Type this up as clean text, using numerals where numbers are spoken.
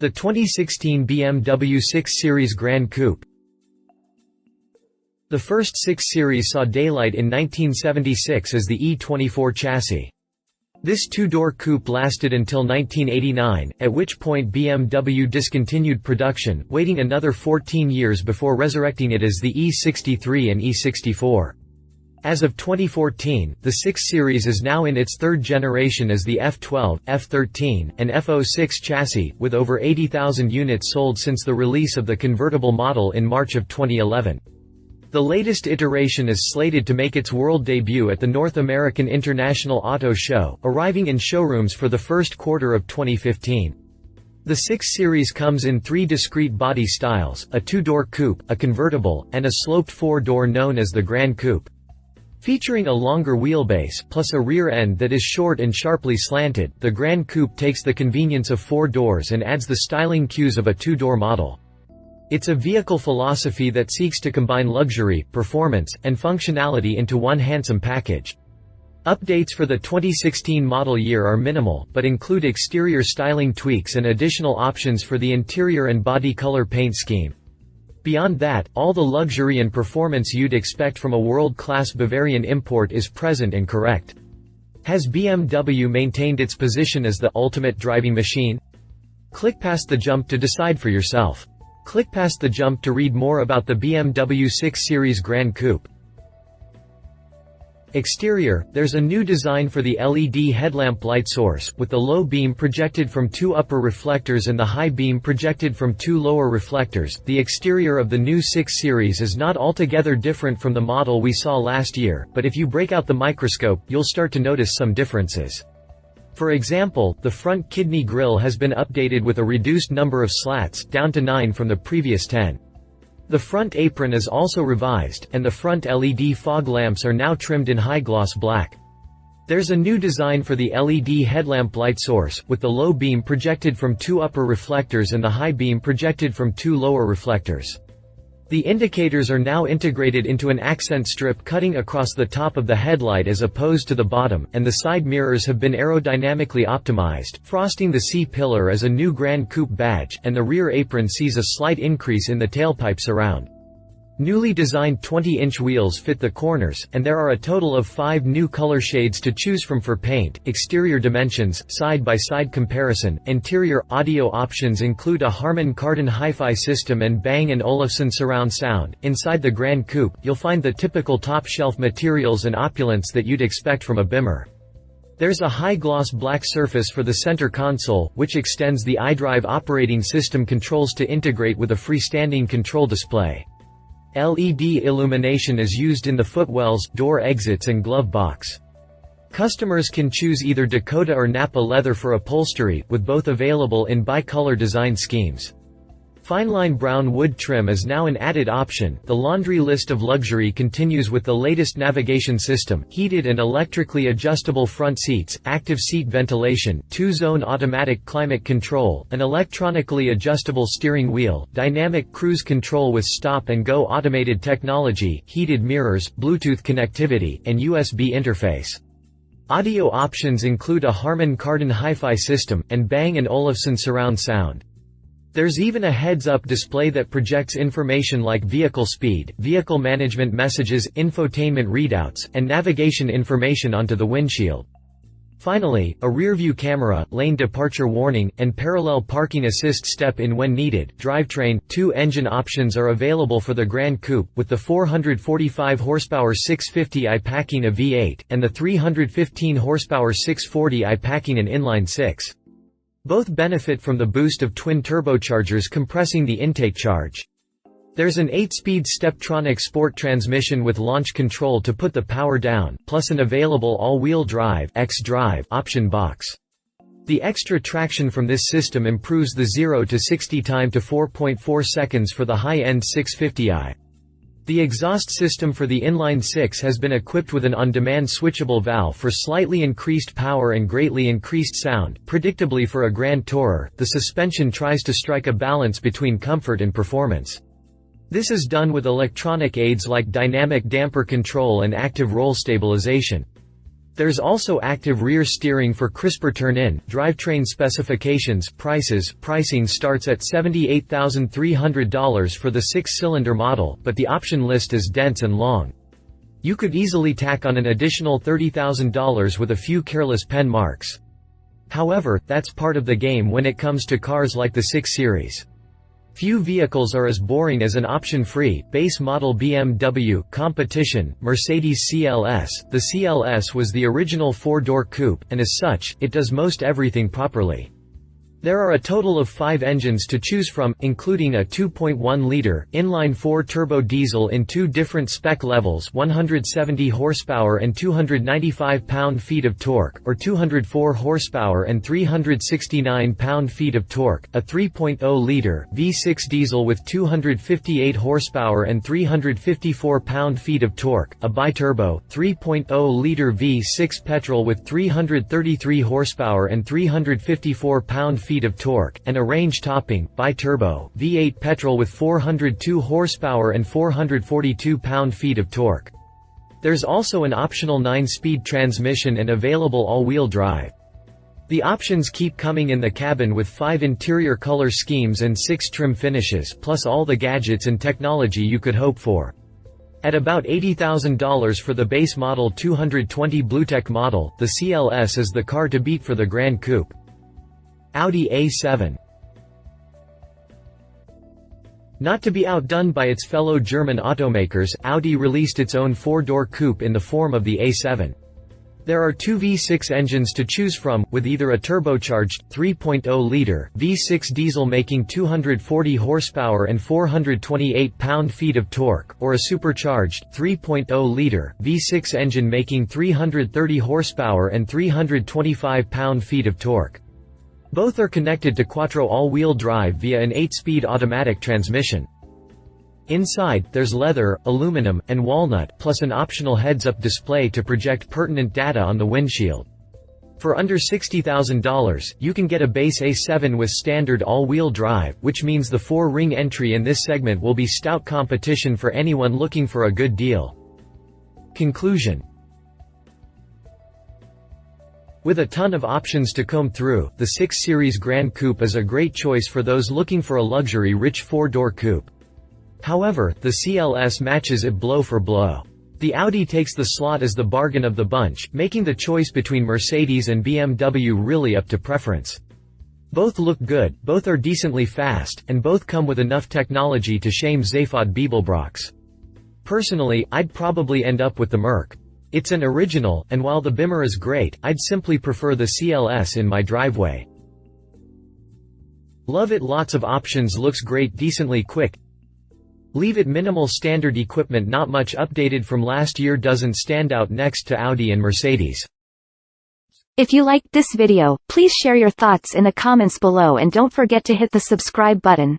The 2016 BMW 6 Series Gran Coupe. The first 6 Series saw daylight in 1976 as the E64 chassis. This two-door coupe lasted until 1989, at which point BMW discontinued production, waiting another 14 years before resurrecting it as the E63 and E64. As of 2014, the 6 Series is now in its third generation as the F12, F13, and F06 chassis, with over 80,000 units sold since the release of the convertible model in March of 2011. The latest iteration is slated to make its world debut at the North American International Auto Show, arriving in showrooms for the first quarter of 2015. The 6 Series comes in 3 discrete body styles, a 2-door coupe, a convertible, and a sloped 4-door known as the Gran Coupe. Featuring a longer wheelbase, plus a rear end that is short and sharply slanted, the Gran Coupe takes the convenience of 4 doors and adds the styling cues of a 2-door model. It's a vehicle philosophy that seeks to combine luxury, performance, and functionality into one handsome package. Updates for the 2016 model year are minimal, but include exterior styling tweaks and additional options for the interior and body color paint scheme. Beyond that, all the luxury and performance you'd expect from a world-class Bavarian import is present and correct. Has BMW maintained its position as the ultimate driving machine? Click past the jump to decide for yourself. Click past the jump to read more about the BMW 6 Series Gran Coupe. Exterior, there's a new design for the LED headlamp light source, with the low beam projected from 2 upper reflectors and the high beam projected from 2 lower reflectors. The exterior of the new 6 Series is not altogether different from the model we saw last year, but if you break out the microscope, you'll start to notice some differences. For example, the front kidney grille has been updated with a reduced number of slats, down to 9 from the previous 10. The front apron is also revised, and the front LED fog lamps are now trimmed in high-gloss black. There's a new design for the LED headlamp light source, with the low beam projected from 2 upper reflectors and the high beam projected from 2 lower reflectors. The indicators are now integrated into an accent strip cutting across the top of the headlight as opposed to the bottom, and the side mirrors have been aerodynamically optimized, frosting the C-pillar as a new Gran Coupe badge, and the rear apron sees a slight increase in the tailpipe surround. Newly designed 20-inch wheels fit the corners, and there are a total of 5 new color shades to choose from for paint. Exterior dimensions, side-by-side comparison. Interior audio options include a Harman Kardon hi-fi system and Bang & Olufsen surround sound. Inside the Gran Coupe, you'll find the typical top-shelf materials and opulence that you'd expect from a Bimmer. There's a high-gloss black surface for the center console, which extends the iDrive operating system controls to integrate with a freestanding control display. LED illumination is used in the footwells, door exits and glove box. Customers can choose either Dakota or Napa leather for upholstery, with both available in bicolor design schemes. Fineline brown wood trim is now an added option. The laundry list of luxury continues with the latest navigation system, heated and electrically adjustable front seats, active seat ventilation, 2-zone automatic climate control, an electronically adjustable steering wheel, dynamic cruise control with stop-and-go automated technology, heated mirrors, Bluetooth connectivity, and USB interface. Audio options include a Harman Kardon hi-fi system, and Bang & Olufsen surround sound. There's even a heads-up display that projects information like vehicle speed, vehicle management messages, infotainment readouts, and navigation information onto the windshield. Finally, a rear-view camera, lane departure warning, and parallel parking assist step-in when needed. Drivetrain, 2 engine options are available for the Gran Coupe, with the 445 horsepower 650i packing a V8, and the 315 horsepower 640i packing an inline-6. Both benefit from the boost of twin turbochargers compressing the intake charge. There's an 8-speed Steptronic sport transmission with launch control to put the power down, plus an available all-wheel drive (xDrive) option box. The extra traction from this system improves the 0 to 60 time to 4.4 seconds for the high-end 650i. The exhaust system for the inline-6 has been equipped with an on-demand switchable valve for slightly increased power and greatly increased sound. Predictably for a Grand Tourer, the suspension tries to strike a balance between comfort and performance. This is done with electronic aids like dynamic damper control and active roll stabilization. There's also active rear steering for crisper turn-in. Drivetrain specifications. Pricing starts at $78,300 for the 6-cylinder model, but the option list is dense and long. You could easily tack on an additional $30,000 with a few careless pen marks. However, that's part of the game when it comes to cars like the 6 Series. Few vehicles are as boring as an option-free, base model BMW. Competition. Mercedes CLS. The CLS was the original 4-door coupe, and as such, it does most everything properly. There are a total of 5 engines to choose from, including a 2.1-liter, inline-4 turbo diesel in 2 different spec levels, 170 horsepower and 295 pound-feet of torque, or 204 horsepower and 369 pound-feet of torque, a 3.0-liter, V6 diesel with 258 horsepower and 354 pound-feet of torque, a biturbo, 3.0-liter V6 petrol with 333 horsepower and 354 pound-feet of torque, and a range-topping, bi-turbo, V8 petrol with 402 horsepower and 442 pound-feet of torque. There's also an optional 9-speed transmission and available all-wheel drive. The options keep coming in the cabin with 5 interior color schemes and 6 trim finishes, plus all the gadgets and technology you could hope for. At about $80,000 for the base model 220 Bluetech model, the CLS is the car to beat for the Gran Coupe. Audi A7. Not to be outdone by its fellow German automakers, Audi released its own 4-door coupe in the form of the A7. There are 2 V6 engines to choose from, with either a turbocharged, 3.0-liter, V6 diesel making 240 horsepower and 428 pound-feet of torque, or a supercharged, 3.0-liter, V6 engine making 330 horsepower and 325 pound-feet of torque. Both are connected to quattro all-wheel drive via an 8-speed automatic transmission. Inside, there's leather, aluminum, and walnut, plus an optional heads-up display to project pertinent data on the windshield. For under $60,000, you can get a base A7 with standard all-wheel drive, which means the 4-ring entry in this segment will be stout competition for anyone looking for a good deal. Conclusion. With a ton of options to comb through, the 6 Series Gran Coupe is a great choice for those looking for a luxury-rich 4-door coupe. However, the CLS matches it blow for blow. The Audi takes the slot as the bargain of the bunch, making the choice between Mercedes and BMW really up to preference. Both look good, both are decently fast, and both come with enough technology to shame Zaphod Beeblebrox. Personally, I'd probably end up with the Merc. It's an original, and while the Bimmer is great, I'd simply prefer the CLS in my driveway. Love it. Lots of options, looks great, decently quick. Leave it minimal, standard equipment, not much updated from last year, doesn't stand out next to Audi and Mercedes. If you liked this video, please share your thoughts in the comments below and don't forget to hit the subscribe button.